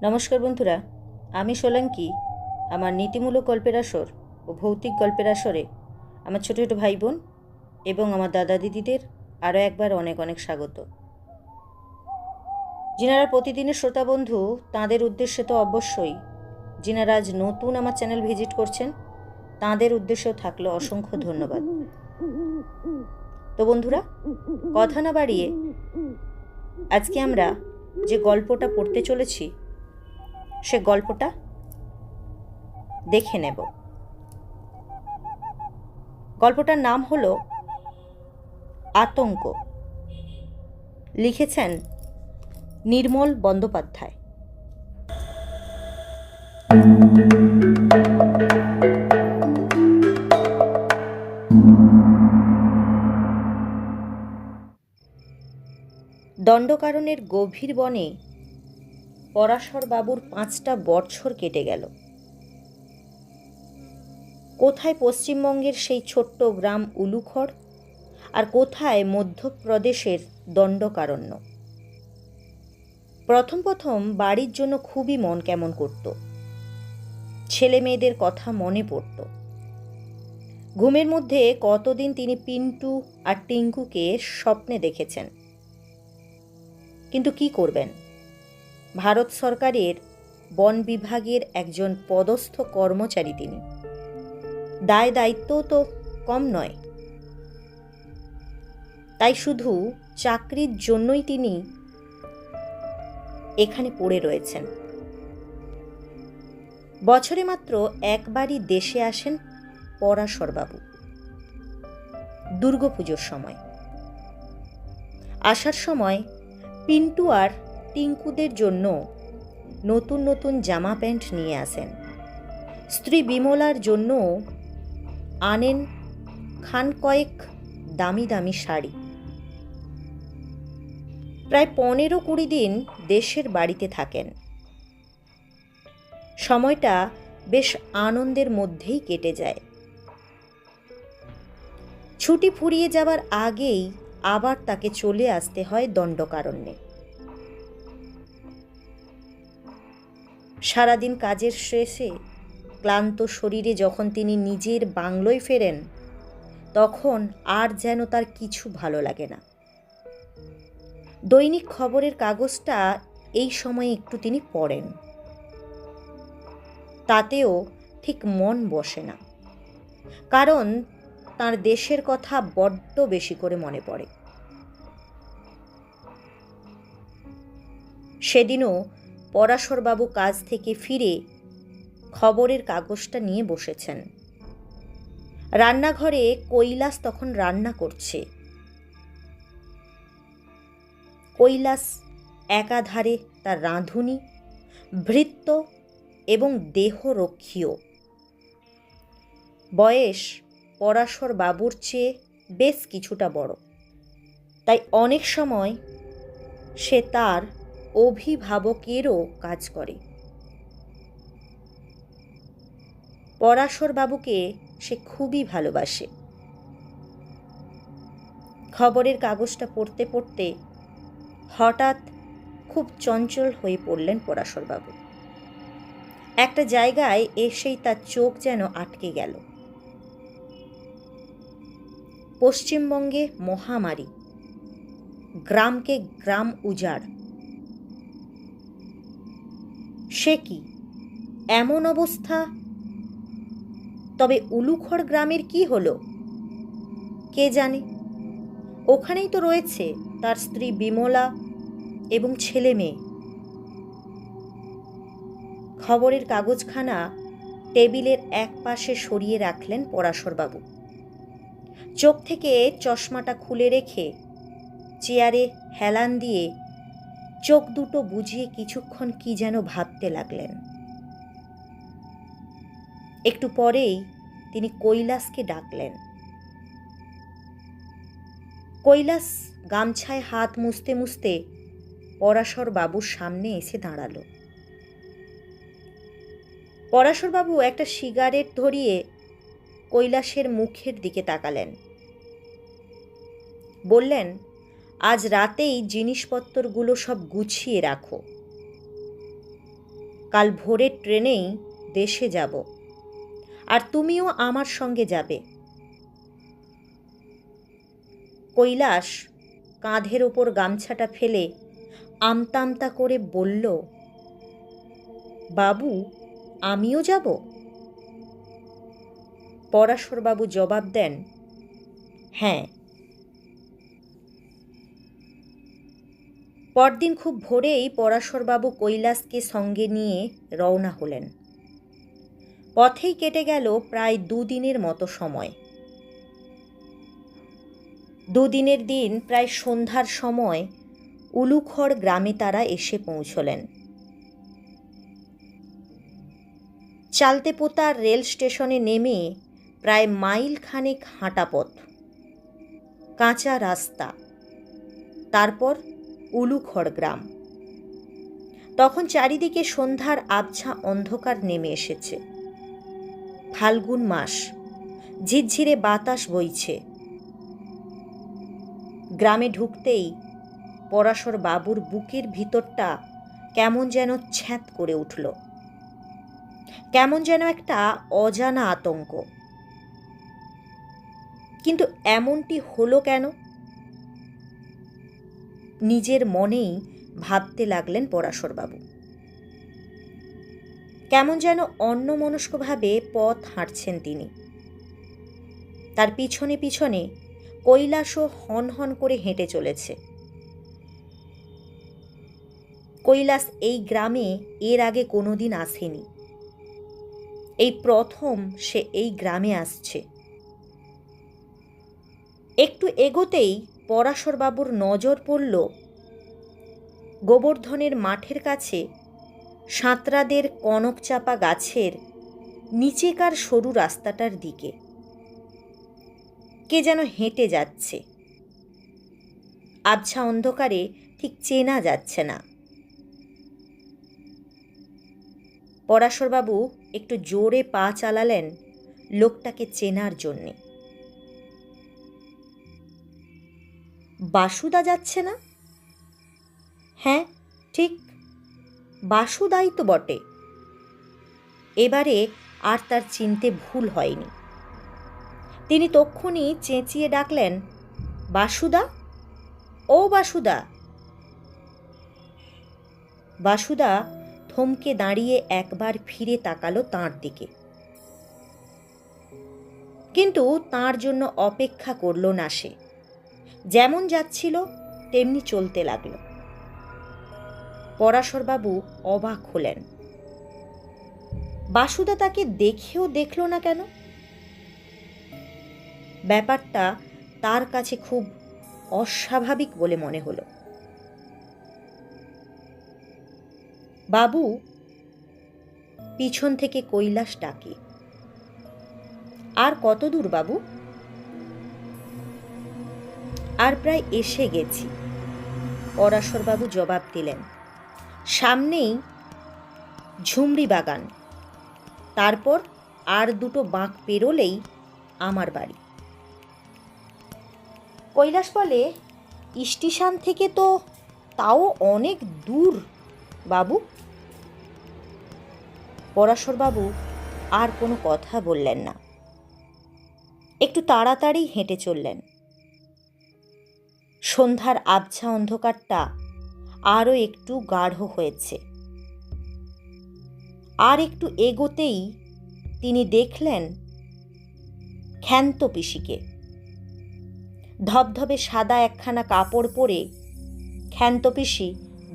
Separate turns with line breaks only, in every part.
নমস্কার বন্ধুরা, আমি সোলাঙ্কি। আমার নীতিমূলক গল্পের আসর ও ভৌতিক গল্পের আসরে আমার ছোটো ছোটো ভাই বোন এবং আমার দাদা দিদিদের আরও একবার অনেক অনেক স্বাগত। যিনারা প্রতিদিনের শ্রোতা বন্ধু, তাঁদের উদ্দেশ্যে তো অবশ্যই, যিনারা আজ নতুন আমার চ্যানেল ভিজিট করছেন তাঁদের উদ্দেশ্যেও থাকলো অসংখ্য ধন্যবাদ। তো বন্ধুরা, কথা না বাড়িয়ে আজকে আমরা যে গল্পটা পড়তে চলেছি সে গল্পটা দেখে নেব। গল্পটার নাম হলো আতঙ্ক। লিখেছেন নির্মল বন্দ্যোপাধ্যায়। দণ্ডকারণ্যের গভীর বনে পরাশরবাবুর 5টা বছর কেটে গেল। কোথায় পশ্চিমবঙ্গের সেই ছোট্ট গ্রাম উলুখড়, আর কোথায় মধ্যপ্রদেশের দণ্ডকারণ্য। প্রথম প্রথম বাড়ির জন্য খুবই মন কেমন করত। ছেলে মেয়েদের কথা মনে পড়ত। ঘুমের মধ্যে কতদিন তিনি পিন্টু আর টিঙ্কুকে স্বপ্নে দেখেছেন। কিন্তু কি করবেন, ভারত সরকারের বন বিভাগের একজন পদস্থ কর্মচারী তিনি। দায় দায়িত্বও তো কম নয়। তাই শুধু চাকরির জন্যই তিনি এখানে পড়ে রয়েছেন। বছরে মাত্র একবারই দেশে আসেন পরাশরবাবু, দুর্গাপুজোর সময়। আসার সময় পিন্টু আর টিঙ্কুদের জন্য নতুন নতুন জামা প্যান্ট নিয়ে আসেন। স্ত্রী বিমলার জন্য আনেন খান কয়েক দামি দামি শাড়ি। প্রায় 15-20 দিন দেশের বাড়িতে থাকেন। সময়টা বেশ আনন্দের মধ্যেই কেটে যায়। ছুটি ফুরিয়ে যাবার আগেই আবার তাকে চলে আসতে হয় দণ্ডকারণ্যে। সারাদিন কাজের শেষে ক্লান্ত শরীরে যখন তিনি নিজের বাংলোয় ফেরেন, তখন আর যেন তার কিছু ভালো লাগে না। দৈনিক খবরের কাগজটা এই সময়ে একটু তিনি পড়েন, তাতেও ঠিক মন বসে না। কারণ তার দেশের কথা বড্ড বেশি করে মনে পড়ে। সেদিনও পরাশরবাবু কাজ থেকে ফিরে খবরের কাগজটা নিয়ে বসেছেন। রান্নাঘরে কৈলাস তখন রান্না করছে। কৈলাস একাধারে তার রাঁধুনি, ভৃত্য এবং দেহরক্ষীও। বয়স পরাশরবাবুর চেয়ে বেশ কিছুটা বড়, তাই অনেক সময় সে তার অভিভাবকেরও কাজ করে। পরাশরবাবুকে সে খুবই ভালোবাসে। খবরের কাগজটা পড়তে পড়তে হঠাৎ খুব চঞ্চল হয়ে পড়লেন পরাশরবাবু। একটা জায়গায় এসেই তার চোখ যেন আটকে গেল। পশ্চিমবঙ্গে মহামারী, গ্রামকে গ্রাম উজাড়। সে কি এমন অবস্থা? তবে উলুখড় গ্রামের কি হলো কে জানে। ওখানেই তো রয়েছে তার স্ত্রী বিমলা এবং ছেলে মেয়ে। খবরের কাগজখানা টেবিলের এক পাশে সরিয়ে রাখলেন পরাশরবাবু। চোখ থেকে চশমাটা খুলে রেখে চেয়ারে হেলান দিয়ে চোখ দুটো বুজিয়ে কিছুক্ষণ কি যেন ভাবতে লাগলেন। একটু পরেই তিনি কৈলাসকে ডাকলেন। কৈলাস গামছায় হাত মুছতে মুছতে পরাশরবাবুর সামনে এসে দাঁড়ালো। পরাশরবাবু একটা সিগারেট ধরিয়ে কৈলাসের মুখের দিকে তাকালেন। বললেন, আজ রাতেই জিনিসপত্রগুলো সব গুছিয়ে রাখো। কাল ভোরের ট্রেনেই দেশে যাব, আর তুমিও আমার সঙ্গে যাবে। কৈলাস কাঁধের ওপর গামছাটা ফেলে আমতা আমতা করে বলল, বাবু, আমিও যাব? পরাশরবাবু জবাব দেন, হ্যাঁ। পরদিন খুব ভোরেই পরাশরবাবু কৈলাসকে সঙ্গে নিয়ে রওনা হলেন। পথেই কেটে গেল প্রায় 2 দিনের মতো সময়। 2 দিনের দিন প্রায় সন্ধ্যার সময় উলুখড় গ্রামে তারা এসে পৌঁছলেন। চালতেপোতার রেল স্টেশনে নেমে প্রায় মাইল খানেক হাঁটা পথ, কাঁচা রাস্তা, তারপর উলুখড় গ্রাম। তখন চারিদিকে সন্ধ্যার আবছা অন্ধকার নেমে এসেছে। ফাল্গুন মাস, ঝিরঝিরে বাতাস বইছে। গ্রামে ঢুকতেই পরাশর বাবুর বুকের ভিতরটা কেমন যেন ছ্যাঁত করে উঠল। কেমন যেন একটা অজানা আতঙ্ক। কিন্তু এমনটি হলো কেন? নিজের মনেই ভাবতে লাগলেন পরাশরবাবু। কেমন যেন অন্যমনস্কভাবে পথ হাঁটছেন তিনি। তার পিছনে পিছনে কৈলাসও হন হন করে হেঁটে চলেছে। কৈলাস এই গ্রামে এর আগে কোনোদিন আসেনি। এই প্রথম সে এই গ্রামে আসছে। একটু এগোতেই পরাশরবাবুর নজর পড়ল গোবর্ধনের মাঠের কাছে সাঁতরাদের কনকচাপা গাছের নিচেকার সরু রাস্তাটার দিকে। কে যেন হেঁটে যাচ্ছে। আবছা অন্ধকারে ঠিক চেনা যাচ্ছে না। পরাশরবাবু একটু জোরে পা চালালেন লোকটাকে চেনার জন্যে। বাসুদা যাচ্ছে না? হ্যাঁ, ঠিক বাসুদাই তো বটে। এবারে আর তার চিনতে ভুল হয়নি। তিনি তক্ষুনি চেঁচিয়ে ডাকলেন, বাসুদা, ও বাসুদা। বাসুদা থমকে দাঁড়িয়ে একবার ফিরে তাকালো তাঁর দিকে, কিন্তু তাঁর জন্য অপেক্ষা করল না সে। যেমন যাচ্ছিল তেমনি চলতে লাগল। পরাশরবাবু অবাক হলেন। বাসুদা তাকে দেখেও দেখল না কেন? ব্যাপারটা তার কাছে খুব অস্বাভাবিক বলে মনে হলো। বাবু, পিছন থেকে কৈলাস ডাকে। আর কত দূর বাবু? আর প্রায় এসে গেছি, পরাশরবাবু জবাব দিলেন। সামনেই ঝুমরি বাগান, তারপর আর 2 বাঁক পেরোলেই আমার বাড়ি। কৈলাস বলে, স্টেশন থেকে তো তাও অনেক দূর বাবু। পরাশরবাবু আর কোনো কথা বললেন না। একটু তাড়াতাড়ি হেঁটে চললেন। সন্ধ্যার আবছা অন্ধকারটা আরও একটু গাঢ় হয়েছে। আর একটু এগোতেই তিনি দেখলেন ক্ষান্ত পিসিকে। ধবধবে সাদা একখানা কাপড় পরে ক্ষান্ত পিসি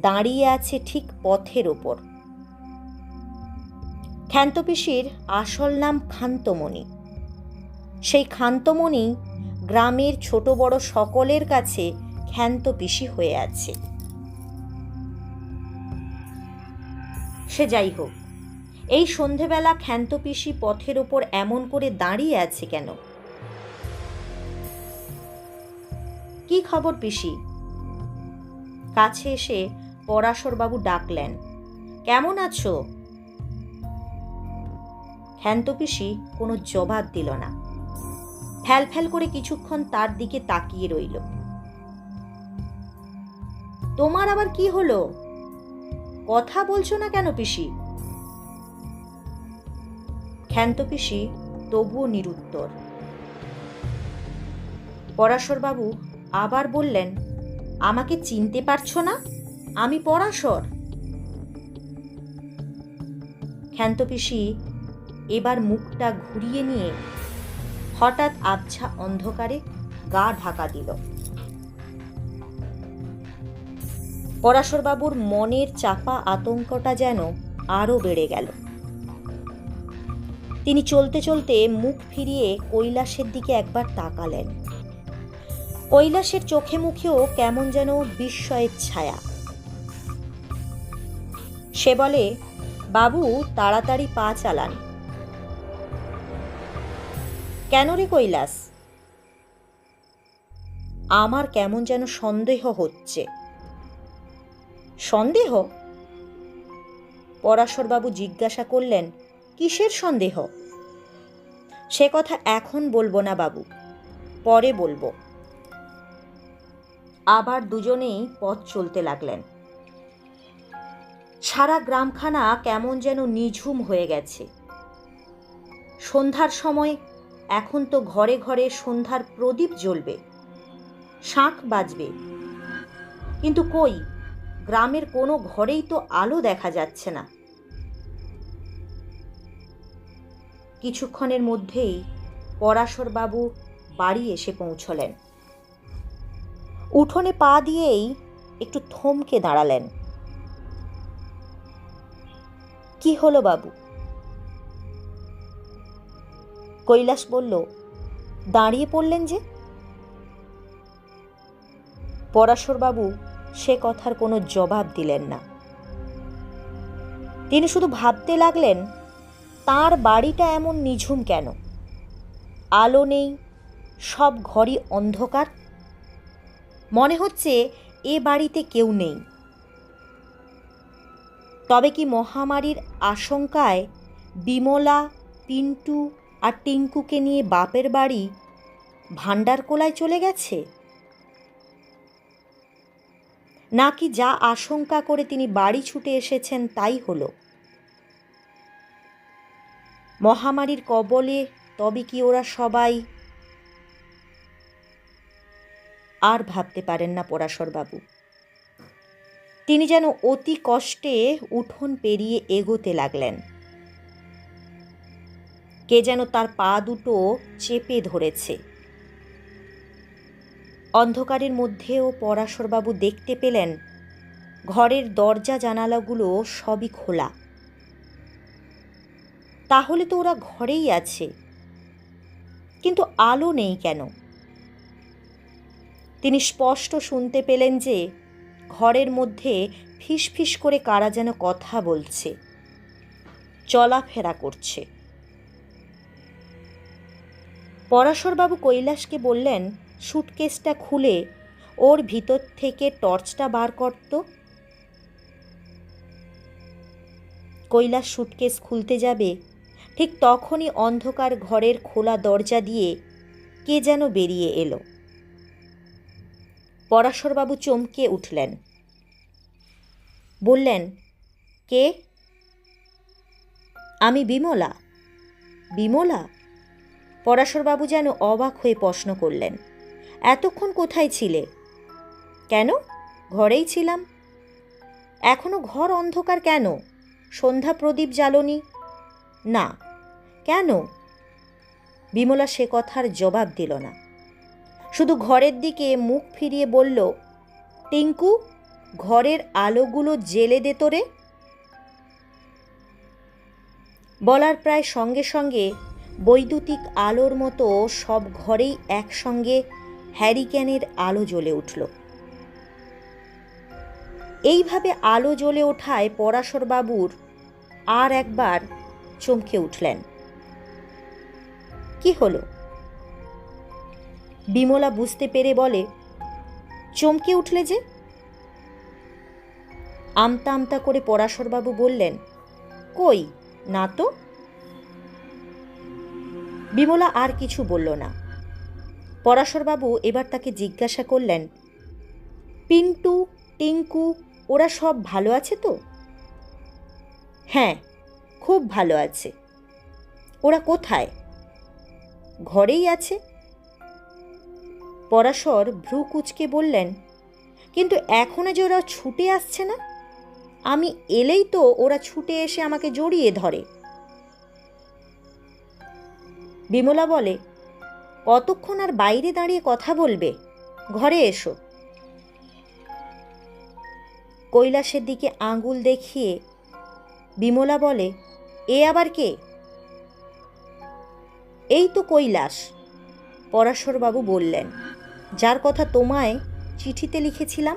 দাঁড়িয়ে আছে ঠিক পথের ওপর। ক্ষান্ত পিসির আসল নাম ক্ষান্তমণি। সেই ক্ষান্তমণি গ্রামের ছোট বড় সকলের কাছে ক্ষান্ত পিসি হয়ে আছে। সে যাই হোক, এই সন্ধেবেলা ক্ষান্ত পিসি পথের ওপর এমন করে দাঁড়িয়ে আছে কেন? কি খবর পিসি? কাছে এসে পরাশরবাবু ডাকলেন, কেমন আছো? ক্ষান্ত পিসি কোনো জবাব দিল না। ফ্যাল ফ্যাল করে কিছুক্ষণ তার দিকে তাকিয়ে রইল। তোমার আবার কি হলো? কথা বলছো না কেন পিসি? ক্ষান্ত পিসি তবুও নিরুত্তর। পরাশরবাবু আবার বললেন, আমাকে চিনতে পারছো না? আমি পরাশর। ক্ষান্ত পিসি এবার মুখটা ঘুরিয়ে নিয়ে হঠাৎ আবছা অন্ধকারে গা ঢাকা দিল। পরাশরবাবুর মনের চাপা আতঙ্কটা যেন আরো বেড়ে গেল। তিনি চলতে চলতে মুখ ফিরিয়ে কৈলাসের দিকে একবার তাকালেন। কৈলাসের চোখে মুখেও কেমন যেন বিস্ময়ের ছায়া। সে বলে, বাবু তাড়াতাড়ি পা চালান। কেন রে কৈলাস? আমার কেমন যেন সন্দেহ হচ্ছে। সন্দেহ? পরাশরবাবু জিজ্ঞাসা করলেন, কিসের সন্দেহ? সে কথা এখন বলবো না বাবু, পরে বলবো। আবার দুজনেই পথ চলতে লাগলেন। সারা গ্রামখানা কেমন যেন নিঝুম হয়ে গেছে। সন্ধ্যার সময় এখন তো ঘরে ঘরে সন্ধ্যার প্রদীপ জ্বলবে, শাঁখ বাজবে, কিন্তু কই গ্রামের কোনো ঘরেই তো আলো দেখা যাচ্ছে না। কিছুক্ষণের মধ্যেই পরাশরবাবু বাড়ি এসে পৌঁছলেন। উঠোনে পা দিয়েই একটু থমকে দাঁড়ালেন। কি হলো বাবু? কৈলাস বলল, দাঁড়িয়ে পড়লেন যে? পরাশরবাবু সে কথার কোনো জবাব দিলেন না। তিনি শুধু ভাবতে লাগলেন, তাঁর বাড়িটা এমন নিঝুম কেন? আলো নেই, সব ঘরই অন্ধকার। মনে হচ্ছে এ বাড়িতে কেউ নেই। তবে কি মহামারীর আশঙ্কায় বিমলা, পিন্টু আর টিঙ্কুকে নিয়ে বাপের বাড়ি ভাণ্ডারকোলায় চলে গেছে? নাকি যা আশঙ্কা করে তিনি বাড়ি ছুটে এসেছেন তাই হলো? মহামারীর কবলে তবে কি ওরা সবাই? আর ভাবতে পারেন না পরাশরবাবু। তিনি যেন অতি কষ্টে উঠোন পেরিয়ে এগোতে লাগলেন। কে যেন তার পা দুটো চেপে ধরেছে। অন্ধকারের মধ্যেও পরাশরবাবু দেখতে পেলেন ঘরের দরজা জানালাগুলো সবই খোলা। তাহলে তো ওরা ঘরেই আছে, কিন্তু আলো নেই কেন? তিনি স্পষ্ট শুনতে পেলেন যে ঘরের মধ্যে ফিসফিস করে কারা যেন কথা বলছে, চলাফেরা করছে। পরাশরবাবু কৈলাসকে বললেন, সুটকেসটা খুলে ওর ভিতর থেকে টর্চটা বার করত। কৈলাস সুটকেস খুলতে যাবে, ঠিক তখনই অন্ধকার ঘরের খোলা দরজা দিয়ে কে যেন বেরিয়ে এলো। পরাশরবাবু চমকে উঠলেন, বললেন, কে? আমি বিমলা। বিমলা? পরাশরবাবু যেন অবাক হয়ে প্রশ্ন করলেন, এতক্ষণ কোথায় ছিলে? কেন, ঘরেই ছিলাম। এখনো ঘর অন্ধকার কেন? সন্ধ্যা প্রদীপ জ্বালনি? না, কেন? বিমলা সে কথার জবাব দিল না, শুধু ঘরের দিকে মুখ ফিরিয়ে বলল, টিঙ্কু, ঘরের আলোগুলো জ্বেলে দে তোরে। বলার প্রায় সঙ্গে সঙ্গে বৈদ্যুতিক আলোর মতো সব ঘরেই একসঙ্গে হ্যারিকেনের আলো জ্বলে উঠল। এইভাবে আলো জ্বলে ওঠায় পরাশরবাবুর আর একবার চমকে উঠলেন। কি হলো? বিমলা বুঝতে পেরে বলে, চমকে উঠলে যে? আমতা আমতা করে পরাশরবাবু বললেন, কই না তো। বিমলা আর কিছু বলল না। পরাশরবাবু এবার তাকে জিজ্ঞাসা করলেন, পিন্টু, টিঙ্কু ওরা সব ভালো আছে তো? হ্যাঁ, খুব ভালো আছে। ওরা কোথায়? ঘরেই আছে। পরাশর ভ্রু কুঁচকে বললেন, কিন্তু এখনো যে ওরা ছুটে আসছে না? আমি এলেই তো ওরা ছুটে এসে আমাকে জড়িয়ে ধরে। বিমলা বলে, কতক্ষণ আর বাইরে দাঁড়িয়ে কথা বলবে? ঘরে এসো। কৈলাসের দিকে আঙুল দেখিয়ে বিমলা বলে, এ আবার কে? এই তো কৈলাস, পরাশরবাবু বললেন, যার কথা তোমায় চিঠিতে লিখেছিলাম।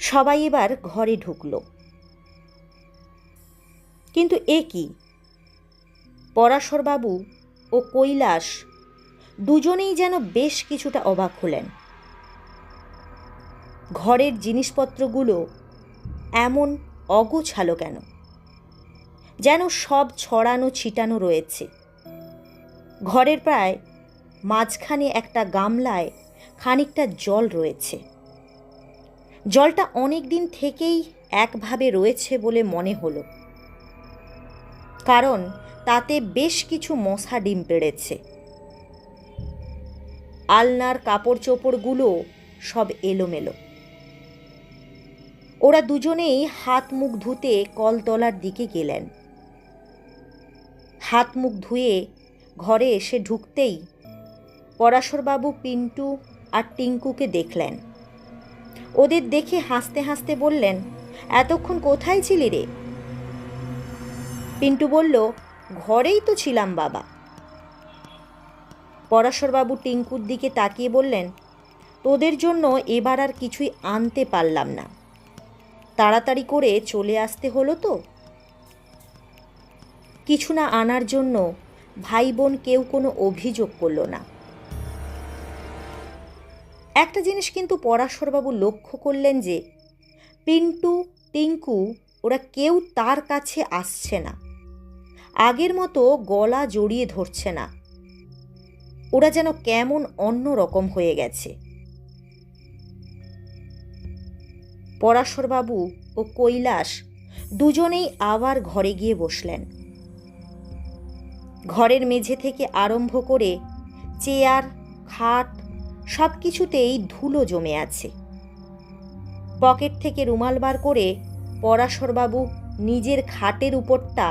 সবাই এবার ঘরে ঢুকল। কিন্তু এ কি? পরাশরবাবু ও কৈলাস দুজনেই যেন বেশ কিছুটা অবাক হলেন। ঘরের জিনিসপত্রগুলো এমন অগোছালো কেন? যেন সব ছড়ানো ছিটানো রয়েছে। ঘরের প্রায় মাঝখানে একটা গামলায় খানিকটা জল রয়েছে। জলটা অনেক দিন থেকেই একভাবে রয়েছে বলে মনে হলো, কারণ তাতে বেশ কিছু মশা ডিম পেড়েছে। আলনার কাপড় চোপড়গুলো সব এলোমেলো। ওরা দুজনেই হাত মুখ ধুতে কলতলার দিকে গেলেন। হাত মুখ ধুয়ে ঘরে এসে ঢুকতেই পরাশরবাবু পিন্টু আর টিঙ্কুকে দেখলেন। ওদের দেখে হাসতে হাসতে বললেন, এতক্ষণ কোথায় ছিলি রে? পিন্টু বলল, ঘরেই তো ছিলাম বাবা। পরাশরবাবু টিঙ্কুর দিকে তাকিয়ে বললেন, তোদের জন্য এবার আর কিছুই আনতে পারলাম না, তাড়াতাড়ি করে চলে আসতে হলো তো। কিছু না আনার জন্য ভাই বোন কেউ কোনো অভিযোগ করল না। একটা জিনিস কিন্তু পরাশরবাবু লক্ষ্য করলেন যে পিন্টু টিঙ্কু ওরা কেউ তার কাছে আসছে না, আগের মতো গলা জড়িয়ে ধরছে না। ওরা যেন কেমন অন্য রকম হয়ে গেছে। পরাশরবাবু ও কৈলাস দুজনেই আবার ঘরে গিয়ে বসলেন। ঘরের মেঝে থেকে আরম্ভ করে চেয়ার, খাট সব কিছুতেই ধুলো জমে আছে। পকেট থেকে রুমাল বার করে পরাশরবাবু নিজের খাটের উপরটা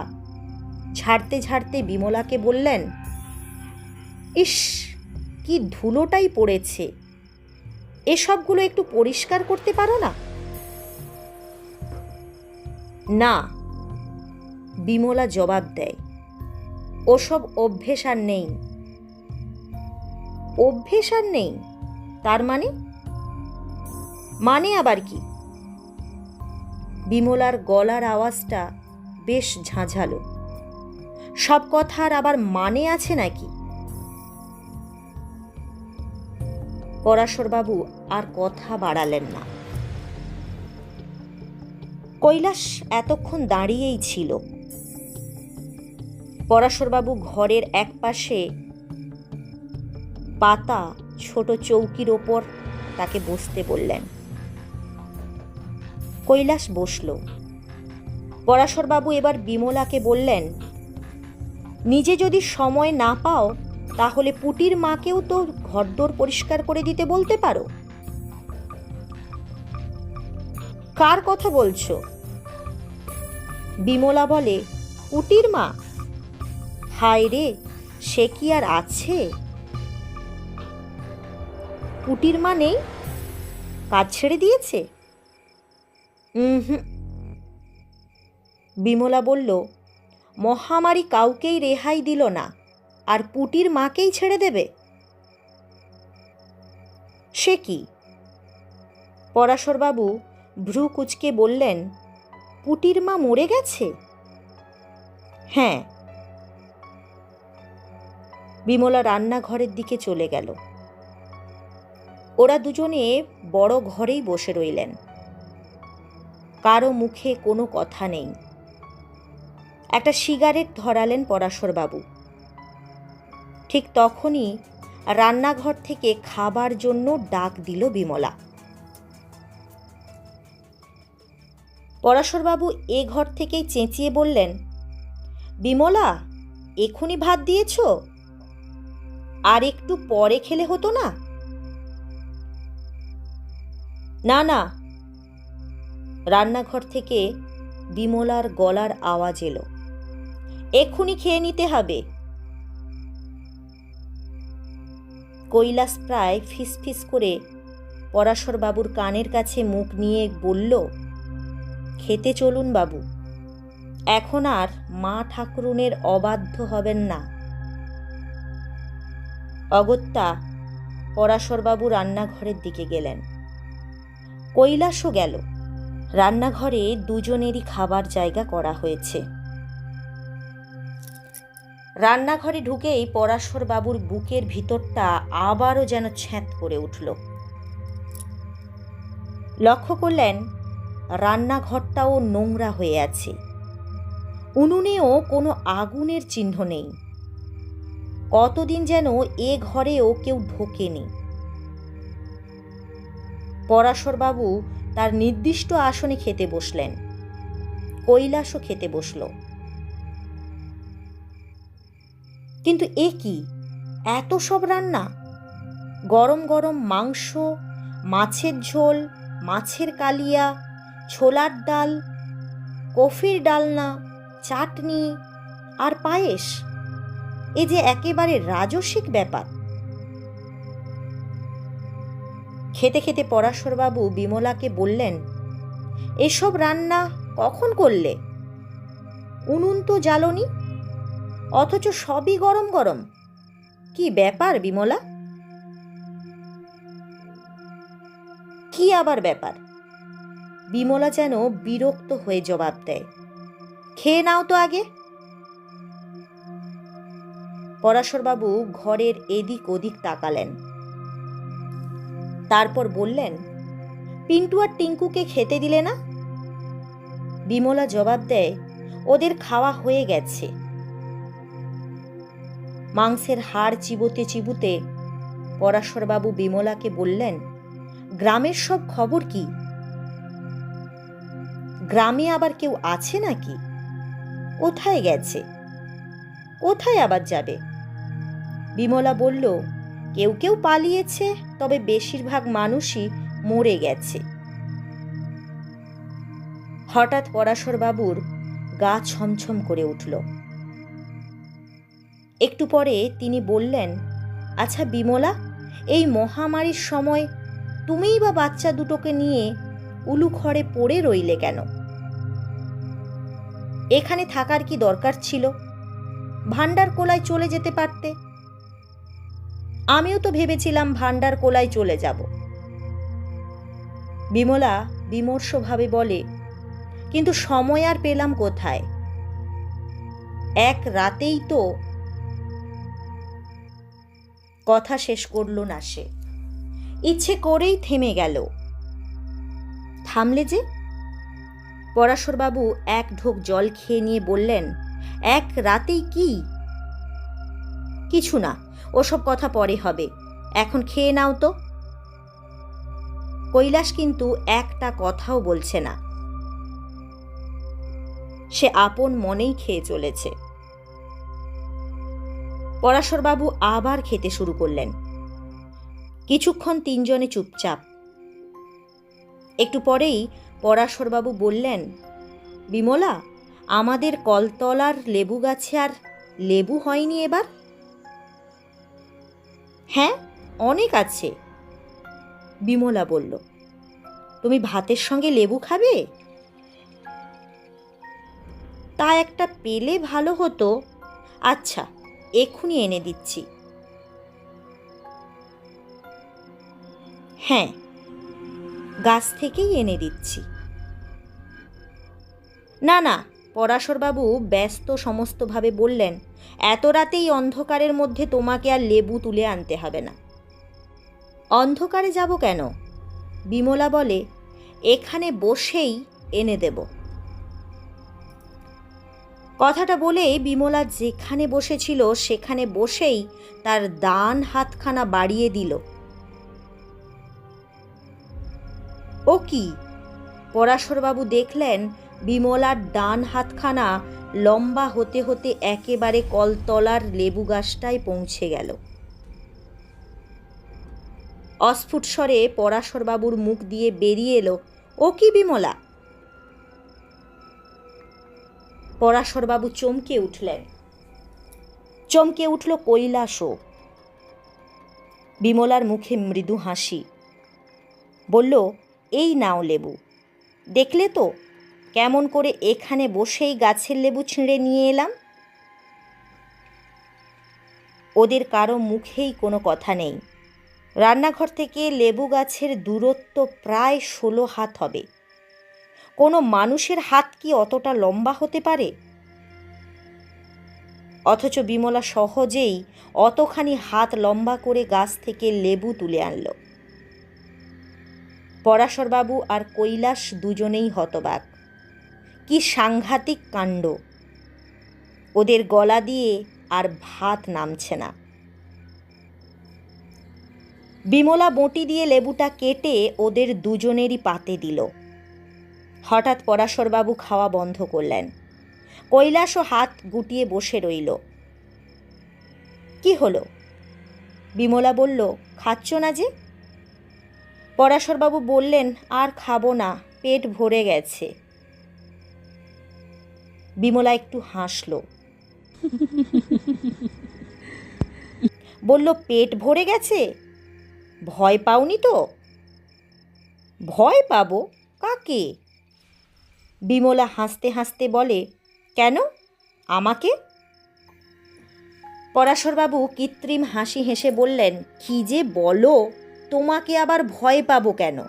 ঝাড়তে ঝাড়তে বিমলাকে বললেন, ইস, কি ধুলোটাই পড়েছে, এসবগুলো একটু পরিষ্কার করতে পারো না? না, বিমলা জবাব দেয়, ওসব অভ্যেস আর নেই। অভ্যেস আর নেই? তার মানে? মানে আবার কি? বিমলার গলার আওয়াজটা বেশ ঝাঁঝালো। সব কথার আবার মানে আছে নাকি? পরাশরবাবু আর কথা বাড়ালেন না। কৈলাস এতক্ষণ দাঁড়িয়েই ছিল। পরাশরবাবু ঘরের একপাশে পাতা ছোট চৌকির ওপর তাকে বসতে বললেন। কৈলাস বসল। পরাশরবাবু এবার বিমলাকে বললেন, নিজে যদি সময় না পাও তাহলে পুটির মাকেও তো ঘরদোর পরিষ্কার করে দিতে বলতে পারো। কার কথা বলছো? বিমলা বলে, পুটির মা? হায় রে, সে কি আর আছে? পুটির মা নেই? কাজ ছেড়ে দিয়েছে? বিমলা বলল, মহামারী কাউকেই রেহাই দিল না, আর পুটির মাকেই ছেড়ে দেবে? সে কি? পরাশরবাবু ভ্রু কুঁচকে বললেন, পুটির মা মরে গেছে? হ্যাঁ। বিমলা রান্নাঘরের দিকে চলে গেল। ওরা দুজনে বড় ঘরেই বসে রইলেন। কারো মুখে কোনো কথা নেই। একটা সিগারেট ধরালেন পরাশরবাবু। ঠিক তখনই রান্নাঘর থেকে খাবার জন্য ডাক দিল বিমলা। পরাশরবাবু এ ঘর থেকেই চেঁচিয়ে বললেন, বিমলা, এখুনি ভাত দিয়েছ? আর একটু পরে খেলে হতো না? না না, রান্নাঘর থেকে বিমলার গলার আওয়াজ এলো। এক্ষুনি খেয়ে নিতে হবে। কৈলাস প্রায় ফিসফিস করে পরাশরবাবুর কানের কাছে মুখ নিয়ে বলল, খেতে চলুন বাবু, এখন আর মা ঠাকুরুনের অবাধ্য হবেন না। অগত্যা পরাশরবাবু রান্নাঘরের দিকে গেলেন। কৈলাসও গেল। রান্নাঘরে দুজনেরই খাবার জায়গা করা হয়েছে। রান্নাঘরে ঢুকেই পরাশরবাবুর বুকের ভিতরটা আবারও যেন ছ্যাঁত করে উঠল। লক্ষ্য করলেন রান্নাঘরটাও নোংরা হয়ে আছে। উনুনেও কোনো আগুনের চিহ্ন নেই। কতদিন যেন এ ঘরেও কেউ ঢোকেনি। পরাশরবাবু তার নির্দিষ্ট আসনে খেতে বসলেন। কৈলাসও খেতে বসল। কিন্তু এ কি, এত সব রান্না! গরম গরম মাংস, মাছের ঝোল, মাছের কালিয়া, ছোলার ডাল, কফির ডালনা, চাটনি আর পায়েস। এ যে একেবারে রাজসিক ব্যাপার। খেতে খেতে পরাশরবাবু বিমলাকে বললেন, এসব রান্না কখন করলে? উনুন তো জ্বালনি, অথচ সবই গরম গরম। কি ব্যাপার বিমলা? কি আবার ব্যাপার? বিমলা যেন বিরক্ত হয়ে জবাব দেয়, খেয়ে নাও তো আগে। পরাশরবাবু ঘরের এদিক ওদিক তাকালেন। তারপর বললেন, পিন্টু আর টিঙ্কুকে খেতে দিলে না? বিমলা জবাব দেয়, ওদের খাওয়া হয়ে গেছে। মাংসের হাড় চিবোতে চিবোতে পরাশরবাবু বিমলাকে বললেন, গ্রামের সব খবর কি? গ্রামে আবার কেউ আছে নাকি? কোথায় গেছে? কোথায় আবার যাবে? বিমলা বলল, কেউ কেউ পালিয়েছে, তবে বেশিরভাগ মানুষই মরে গেছে। হঠাৎ পরাশরবাবুর গা ছমছম করে উঠল। একটু পরে তিনি বললেন, আচ্ছা বিমলা, এই মহামারীর সময় তুমিই বা বাচ্চা দুটোকে নিয়ে উলুখড়ে পড়ে রইলে কেন? এখানে থাকার কি দরকার ছিল? ভান্ডারকোলায় চলে যেতে পারতে। আমিও তো ভেবেছিলাম ভান্ডারকোলায় চলে যাব। বিমলা বিমর্ষভাবে বলে, কিন্তু সময় আর পেলাম কোথায়? এক রাতেই তো। কথা শেষ করল না সে। ইচ্ছে করেই থেমে গেল। থামলে যে? পরাশরবাবু এক ঢোক জল খেয়ে নিয়ে বললেন, এক রাতেই কি? কিছু না, ওসব কথা পরে হবে, এখন খেয়ে নাও তো। কৈলাস কিন্তু একটা কথাও বলছে না। সে আপন মনেই খেয়ে চলেছে। পরাশরবাবু আবার খেতে শুরু করলেন। কিছুক্ষণ তিনজনে চুপচাপ। একটু পরেই পরাশরবাবু বললেন, বিমলা, আমাদের কলতলার লেবু গাছে আর লেবু হয়নি এবার? হ্যাঁ, অনেক আছে, বিমলা বলল। তুমি ভাতের সঙ্গে লেবু খাবে? তা একটা পেলে ভালো হতো। আচ্ছা, এক্ষুনি এনে দিচ্ছি। হ্যাঁ, গাছ থেকেই এনে দিচ্ছি। না না, পরাশরবাবু ব্যস্ত সমস্তভাবে বললেন, এত রাতেই অন্ধকারের মধ্যে তোমাকে আর লেবু তুলে আনতে হবে না। অন্ধকারে যাব কেন? বিমলা বলে, এখানে বসেই এনে দেব। কথাটা বলে বিমলা যেখানে বসেছিল সেখানে বসেই তার ডান হাতখানা বাড়িয়ে দিল। ও কি? পরাশরবাবু দেখলেন বিমলার ডান হাতখানা লম্বা হতে হতে একেবারে কলতলার লেবু গাছটায় পৌঁছে গেল। অস্ফুট স্বরে পরাশরবাবুর মুখ দিয়ে বেরিয়ে এলো, ও কি বিমলা? পরাশরবাবু চমকে উঠলেন। চমকে উঠল কৈলাসও। বিমলার মুখে মৃদু হাসি। বলল, এই নাও লেবু। দেখলে তো কেমন করে এখানে বসেই গাছের লেবু ছিঁড়ে নিয়ে এলাম। ওদের কারো মুখেই কোনো কথা নেই। রান্নাঘর থেকে লেবু গাছের দূরত্ব প্রায় 16 হাত হবে। কোনো মানুষের হাত কি অতটা লম্বা হতে পারে? অথচ বিমলা সহজেই অতখানি হাত লম্বা করে গাছ থেকে লেবু তুলে আনল। পরাশরবাবু আর কৈলাস দুজনেই হতবাক। কি সাংঘাতিক কাণ্ড! ওদের গলা দিয়ে আর ভাত নামছে না। বিমলা বঁটি দিয়ে লেবুটা কেটে ওদের দুজনেরই পাতে দিল। হঠাৎ পরাশরবাবু খাওয়া বন্ধ করলেন। কৈলাসও হাত গুটিয়ে বসে রইল। কি হলো? বিমলা বলল, খাচ্ছ না যে? পরাশরবাবু বললেন, আর খাবো না, পেট ভরে গেছে। বিমলা একটু হাসল। বলল, পেট ভরে গেছে? ভয় পাওনি তো? ভয় পাবো কাকে? বিমলা হাসতে হাসতে বলে, কেন আমাকে? পরাশরবাবু কৃত্রিম হাসি হেসে বললেন, কি যে বলো, তোমাকে আবার ভয় পাবো কেন?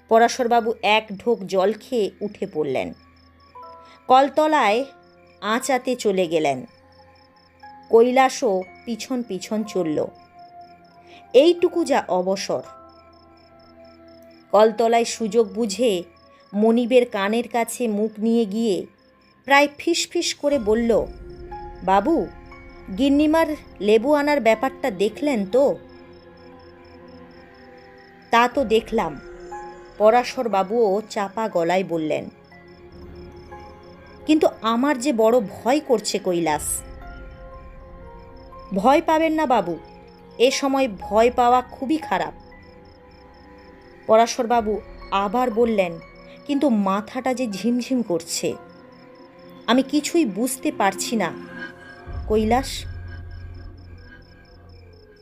পরাশরবাবু এক ঢোক জল খেয়ে উঠে পড়লেন। কলতলায় আঁচাতে চলে গেলেন। কৈলাসও পিছন পিছন চলল। এইটুকু যা অবসর। কলতলায় সুযোগ বুঝে মনিবের কানের কাছে মুখ নিয়ে গিয়ে প্রায় ফিসফিস করে বলল, বাবু, গিন্নিমার লেবু আনার ব্যাপারটা দেখলেন তো? তা তো দেখলাম, পরাশরবাবুও চাপা গলায় বললেন। কিন্তু আমার যে বড় ভয় করছে কৈলাস। ভয় পাবেন না বাবু, এ সময় ভয় পাওয়া খুবই খারাপ। পরাশরবাবু আবার বললেন, কিন্তু মাথাটা যে ঝিমঝিম করছে, আমি কিছুই বুঝতে পারছি না কৈলাস।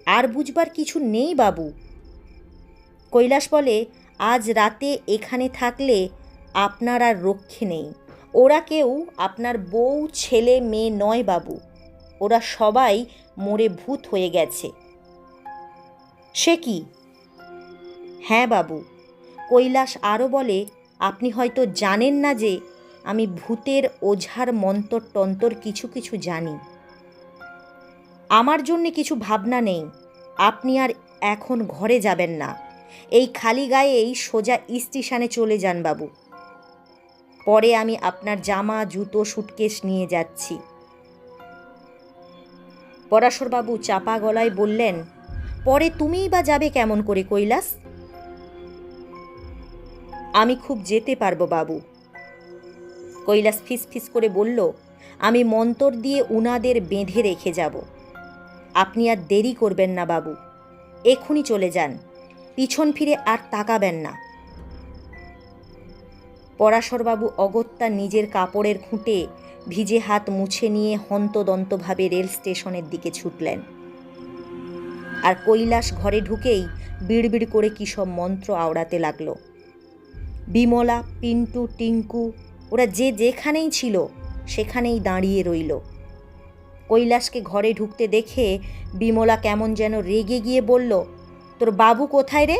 আর বুঝবার কিছু নেই বাবু। কৈলাস বলে, আজ রাতে এখানে থাকলে আপনার আর রক্ষে নেই। ওরা কেউ আপনার বউ ছেলে মেয়ে নয় বাবু, ওরা সবাই মরে ভূত হয়ে গেছে। সে কি? হ্যাঁ বাবু। কৈলাস আরও বলে, আপনি হয়তো জানেন না যে আমি ভূতের ওঝার মন্তর টন্তর কিছু কিছু জানি। আমার জন্যে কিছু ভাবনা নেই। আপনি আর এখন ঘরে যাবেন না, এই খালি গায়েই সোজা স্টেশনে চলে যান বাবু। পরে আমি আপনার জামা জুতো সুটকেস নিয়ে যাচ্ছি। পরাশরবাবু চাপা গলায় বললেন, পরে তুমিই বা যাবে কেমন করে কৈলাস? আমি খুব যেতে পারবো বাবু। কৈলাস ফিসফিস করে বলল, আমি মন্তর দিয়ে উনাদের বেঁধে রেখে যাব। আপনি আর দেরি করবেন না বাবু, এক্ষুনি চলে যান, পিছন ফিরে আর তাকাবেন না। পরাশরবাবু অগত্যা নিজের কাপড়ের খুঁটে ভিজে হাত মুছে নিয়ে হন্তদন্তভাবে রেল স্টেশনের দিকে ছুটলেন। আর কৈলাস ঘরে ঢুকেই বিড়বিড় করে কী সব মন্ত্র আওড়াতে লাগলো। বিমলা, পিন্টু, টিঙ্কু ওরা যে যেখানেই ছিল সেখানেই দাঁড়িয়ে রইল। কৈলাসকে ঘরে ঢুকতে দেখে বিমলা কেমন যেন রেগে গিয়ে বলল, তোর বাবু কোথায় রে?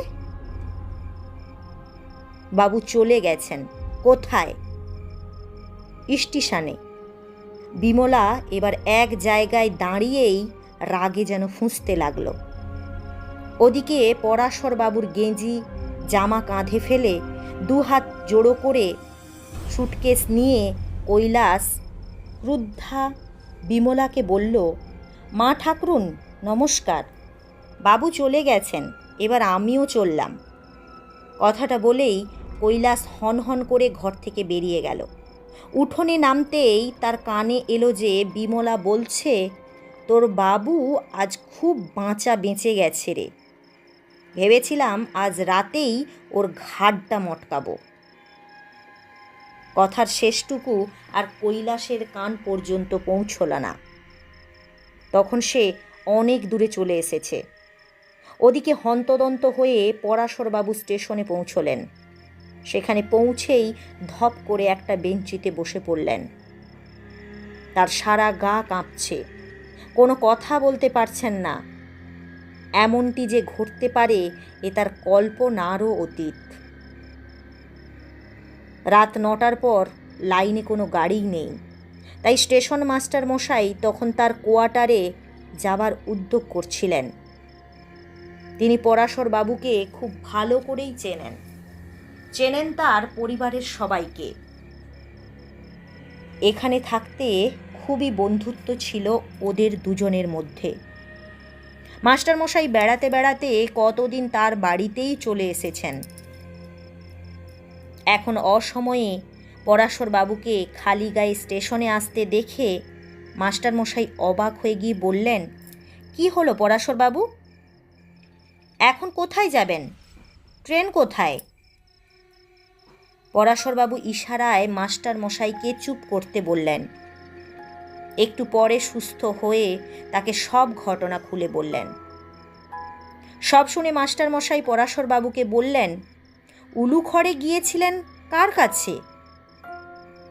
বাবু চলে গেছেন। কোথায়? স্টেশনে। বিমলা এবার এক জায়গায় দাঁড়িয়েই রাগে যেন ফুঁসতে লাগলো। ওদিকে পরাশরবাবুর গেঞ্জি জামা কাঁধে ফেলে দুহাত জোড়ো করে সুটকেস নিয়ে কৈলাস ক্রুদ্ধা বিমলাকে বলল, মা ঠাকরুন নমস্কার, বাবু চলে গেছেন, এবার আমিও চললাম। কথাটা বলেই কৈলাস হন করে ঘর থেকে বেরিয়ে গেল। উঠোনে নামতেই তার কানে এলো যে বিমলা বলছে, তোর বাবু আজ খুব বেঁচে গেছে রে। ভেবেছিলাম আজ রাতেই ওর ঘাড়টা মটকাবো। কথার শেষটুকু আর কৈলাসের কান পর্যন্ত পৌঁছল না। তখন সে অনেক দূরে চলে এসেছে। ওদিকে হন্তদন্ত হয়ে পরাশরবাবু স্টেশনে পৌঁছলেন। সেখানে পৌঁছেই ধপ করে একটা বেঞ্চিতে বসে পড়লেন। তার সারা গা কাঁপছে, কোনো কথা বলতে পারছেন না। এমনটি যে ঘটতে পারে এ তার কল্পনারও অতীত। রাত 9টার পর লাইনে কোনো গাড়িই নেই, তাই স্টেশন মাস্টার মশাই তখন তার কোয়ার্টারে যাবার উদ্যোগ করছিলেন। তিনি পরাশরবাবুকে খুব ভালো করেই চেনেন তার পরিবারের সবাইকে। এখানে থাকতে খুবই বন্ধুত্ব ছিল ওদের দুজনের মধ্যে। মাস্টারমশাই বেড়াতে বেড়াতে কতদিন তার বাড়িতেই চলে এসেছেন। এখন অসময়ে পরাশরবাবুকে খালি গায়ে স্টেশনে আসতে দেখে মাস্টারমশাই অবাক হয়ে গিয়ে বললেন, কি হলো পরাশরবাবু? এখন কোথায় যাবেন? ট্রেন কোথায়? পরাশরবাবু ইশারায় মাস্টারমশাইকে চুপ করতে বললেন। একটু পরে সুস্থ হয়ে তাকে সব ঘটনা খুলে বললেন। সব শুনে মাস্টারমশাই পরাশরবাবুকে বললেন, উলুখড়ে গিয়েছিলেন কার কাছে?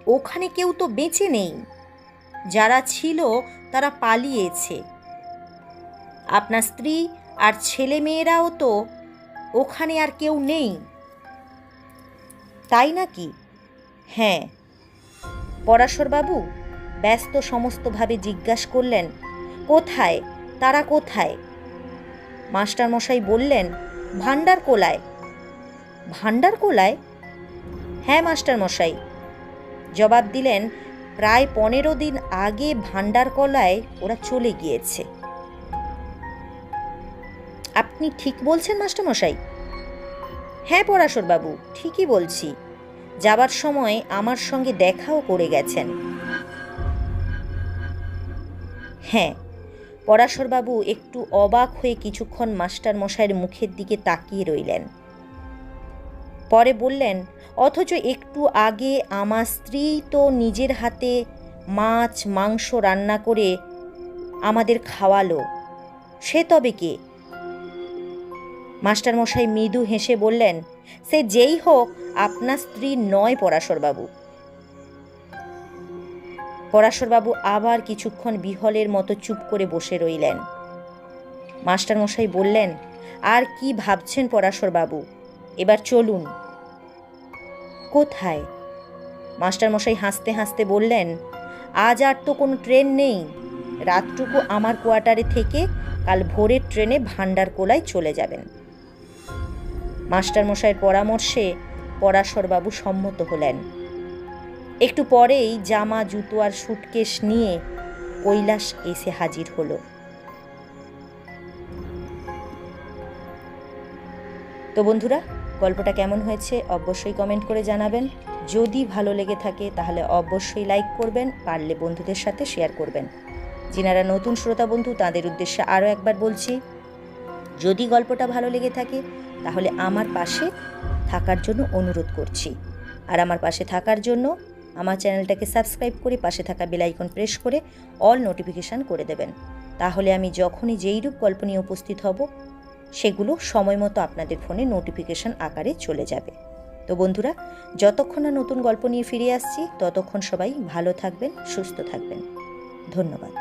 ওখানে কেউ তো বেঁচে নেই, যারা ছিল তারা পালিয়েছে। আপনার স্ত্রী আর ছেলে মেয়েরাও তো ওখানে আর কেউ নেই। তাই নাকি? হ্যাঁ। পরাশরবাবু ব্যস্ত সমস্তভাবে জিজ্ঞাসা করলেন, কোথায়? তারা কোথায়? মাস্টারমশাই বললেন, ভান্ডারকোলায়। ভান্ডারকোলায়? হ্যাঁ মাস্টারমশাই। জবাব দিলেন, প্রায় 15 দিন আগে ভান্ডারকোলায় ওরা চলে গিয়েছে। আপনি ঠিক বলছেন মাস্টারমশাই? হ্যাঁ পরাশরবাবু, ঠিকই বলছি। যাবার সময় আমার সঙ্গে দেখাও করে গেছেন। হ্যাঁ। পরাশরবাবু একটু অবাক হয়ে কিছুক্ষণ মাস্টারমশাইয়ের মুখের দিকে তাকিয়ে রইলেন। পরে বললেন, অথচ একটু আগে আমার স্ত্রী তো নিজের হাতে মাছ মাংস রান্না করে আমাদের খাওয়ালো, সে তবে কে? মাস্টারমশাই মৃদু হেসে বললেন, সে যেই হোক আপনার স্ত্রী নয় পরাশরবাবু। পরাশরবাবু আবার কিছুক্ষণ বিহলের মতো চুপ করে বসে রইলেন। মাস্টারমশাই বললেন, আর কি ভাবছেন পরাশরবাবু? এবার চলুন। কোথায়? মাস্টারমশাই হাসতে হাসতে বললেন, আজ আর তো কোনো ট্রেন নেই। রাতটুকু আমার কোয়ার্টারে থেকে কাল ভোরের ট্রেনে ভান্ডারকোলায় চলে যাবেন। মাস্টারমশাইয়ের পরামর্শে পরাশরবাবু সম্মত হলেন। একটু পরেই জামা জুতো আর সুটকেস নিয়ে কৈলাস এসে হাজির হলো। তো বন্ধুরা, গল্পটা কেমন হয়েছে অবশ্যই কমেন্ট করে জানাবেন। যদি ভালো লেগে থাকে তাহলে অবশ্যই লাইক করবেন, পারলে বন্ধুদের সাথে শেয়ার করবেন। যিনারা নতুন শ্রোতা বন্ধু তাদের উদ্দেশ্যে আরও একবার বলছি, যদি গল্পটা ভালো লেগে থাকে তাহলে আমার পাশে থাকার জন্য অনুরোধ করছি। আর আমার পাশে থাকার জন্য আমার চ্যানেলটাকে সাবস্ক্রাইব করে পাশে থাকা বেল আইকন প্রেস করে অল নোটিফিকেশান করে দেবেন। তাহলে আমি যখনই যেইরূপ গল্প নিয়ে উপস্থিত হব সেগুলো সময় মতো আপনাদের ফোনে নোটিফিকেশান আকারে চলে যাবে। তো বন্ধুরা, যতক্ষণ না নতুন গল্প নিয়ে ফিরে আসছি ততক্ষণ সবাই ভালো থাকবেন, সুস্থ থাকবেন। ধন্যবাদ।